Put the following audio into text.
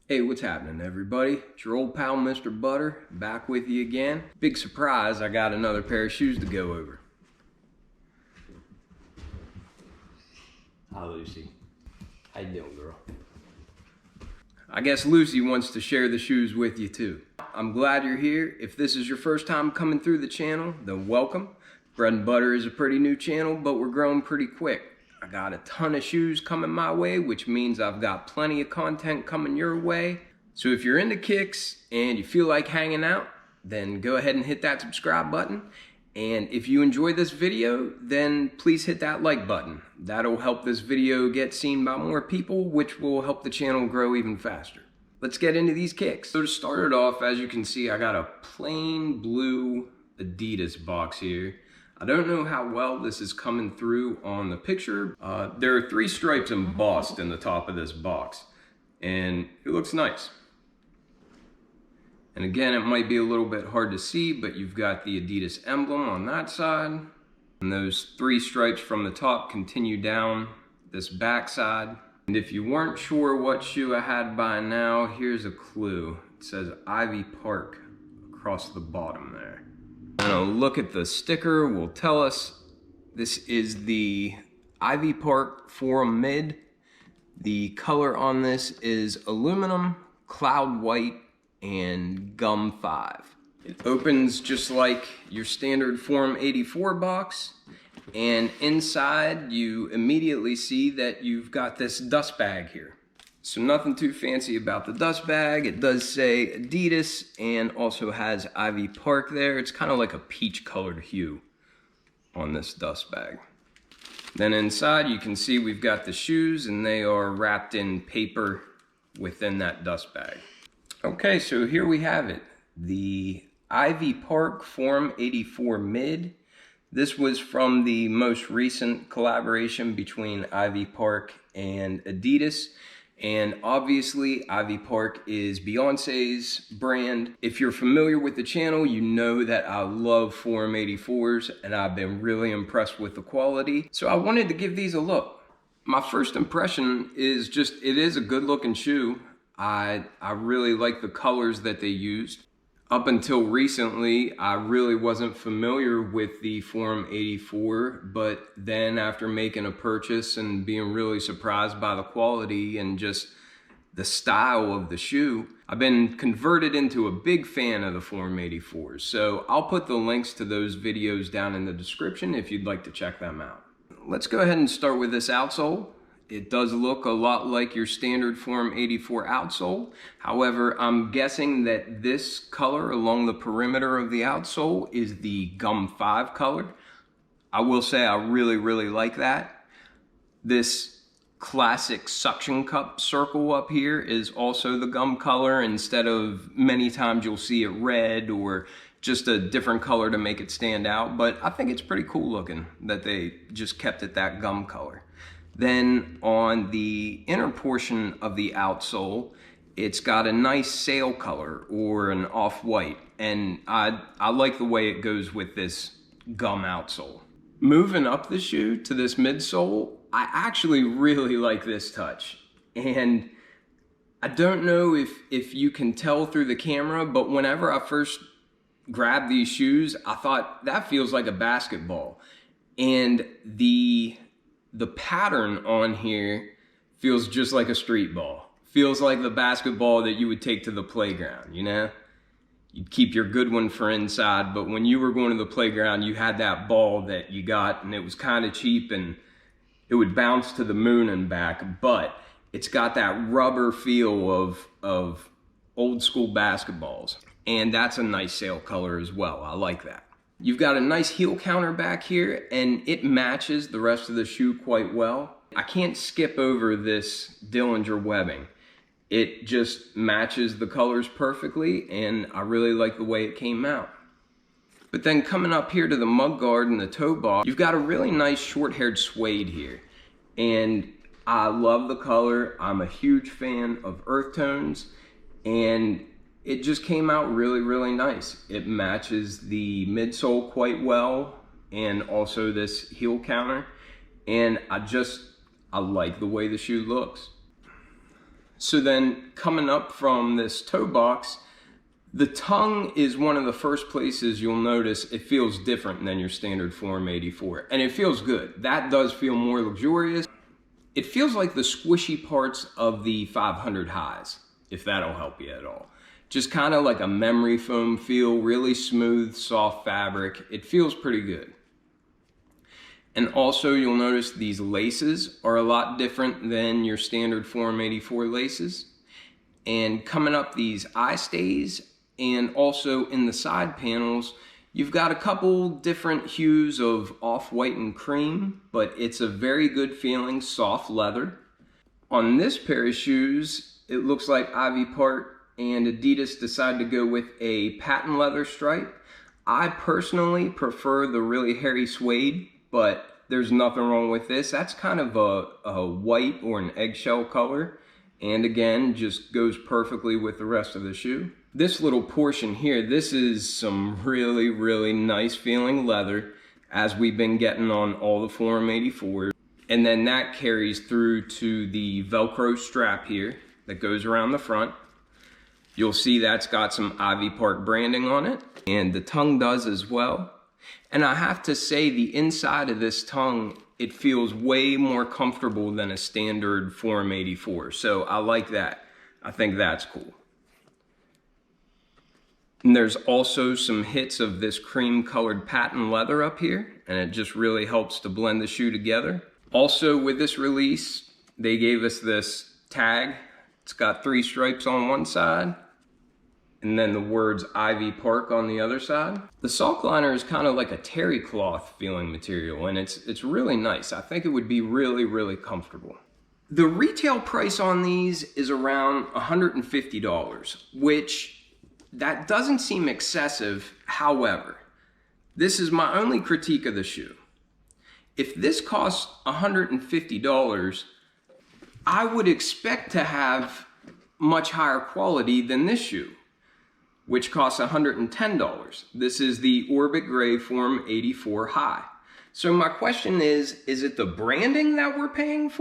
Hey, what's happening, everybody? It's your old pal, Mr. Butter, back with you again. Big surprise, I got another pair of shoes to go over. Hi, Lucy. How you doing, girl? I guess Lucy wants to share the shoes with you, too. I'm glad you're here. If this is your first time coming through the channel, then welcome. Bread and Butter is a pretty new channel, but we're growing pretty quick. I got a ton of shoes coming my way, which means I've got plenty of content coming your way. So if you're into kicks and you feel like hanging out, then go ahead and hit that subscribe button. And if you enjoy this video, then please hit that like button. That'll help this video get seen by more people, which will help the channel grow even faster. Let's get into these kicks. So to start it off, as you can see, I got a plain blue Adidas box here. I don't know how well this is coming through on the picture. There are 3 stripes embossed in the top of this box, and it looks nice. And again, it might be a little bit hard to see, but you've got the Adidas emblem on that side, and those 3 stripes from the top continue down this back side. And if you weren't sure what shoe I had by now, here's a clue. It says Ivy Park across the bottom there. And a look at the sticker will tell us this is the Ivy Park Forum Mid. The color on this is aluminum, cloud white, and gum 5. It opens just like your standard Forum 84 box, and inside you immediately see that you've got this dust bag here. So nothing too fancy about the dust bag. It does say Adidas and also has Ivy Park there. It's kind of like a peach colored hue on this dust bag. Then inside you can see we've got the shoes, and they are wrapped in paper within that dust bag. Okay, so here we have it. The Ivy Park Forum 84 Mid. This was from the most recent collaboration between Ivy Park and Adidas. And obviously, Ivy Park is Beyonce's brand. If you're familiar with the channel, you know that I love Forum 84s, and I've been really impressed with the quality. So I wanted to give these a look. My first impression is just, it is a good looking shoe. I really like the colors that they used. Up until recently, I really wasn't familiar with the Forum 84, but then after making a purchase and being really surprised by the quality and just the style of the shoe, I've been converted into a big fan of the Forum 84s. So I'll put the links to those videos down in the description if you'd like to check them out. Let's go ahead and start with this outsole. It does look a lot like your standard Forum 84 outsole. However, I'm guessing that this color along the perimeter of the outsole is the gum 5 color. I will say I really like that. This classic suction cup circle up here is also the gum color. Instead of many times you'll see it red or just a different color to make it stand out. But I think it's pretty cool looking that they just kept it that gum color. Then on the inner portion of the outsole, it's got a nice sail color or an off-white, and I like the way it goes with this gum outsole. Moving up the shoe to this midsole, I actually really like this touch. And I don't know if you can tell through the camera, but whenever I first grabbed these shoes, I thought that feels like a basketball. And the pattern on here feels just like a street ball. Feels like the basketball that you would take to the playground, you know? You'd keep your good one for inside, but when you were going to the playground, you had that ball that you got, and it was kind of cheap, and it would bounce to the moon and back, but it's got that rubber feel of old school basketballs. And that's a nice sail color as well. I like that. You've got a nice heel counter back here, and it matches the rest of the shoe quite well. I can't skip over this Dillinger webbing. It just matches the colors perfectly, and I really like the way it came out. But then coming up here to the mud guard and the toe box, you've got a really nice short-haired suede here. And I love the color. I'm a huge fan of earth tones, and it just came out really nice. It matches the midsole quite well, and also this heel counter. And I like the way the shoe looks. So then coming up from this toe box, the tongue is one of the first places you'll notice it feels different than your standard Form 84. And it feels good. That does feel more luxurious. It feels like the squishy parts of the 500 highs, if that'll help you at all. Just kind of like a memory foam feel, really smooth, soft fabric. It feels pretty good. And also you'll notice these laces are a lot different than your standard Form 84 laces. And coming up these eye stays and also in the side panels, you've got a couple different hues of off-white and cream, but it's a very good feeling soft leather. On this pair of shoes, it looks like Ivy Park and Adidas decided to go with a patent leather stripe. I personally prefer the really hairy suede, but there's nothing wrong with this. That's kind of a white or an eggshell color, and again, just goes perfectly with the rest of the shoe. This little portion here, this is some really, really nice feeling leather, as we've been getting on all the Form 84s. And then that carries through to the Velcro strap here that goes around the front. You'll see that's got some Ivy Park branding on it, and the tongue does as well. And I have to say, the inside of this tongue, it feels way more comfortable than a standard Form 84. So I like that. I think that's cool. And there's also some hits of this cream colored patent leather up here, and it just really helps to blend the shoe together. Also with this release, they gave us this tag. It's got 3 stripes on one side, and then the words Ivy Park on the other side. The sock liner is kind of like a terry cloth feeling material, and it's really nice. I think it would be really, really comfortable. The retail price on these is around $150, which that doesn't seem excessive. However, this is my only critique of the shoe. If this costs $150, I would expect to have much higher quality than this shoe, which costs $110. This is the Orbit Gray Form 84 High. So my question is it the branding that we're paying for?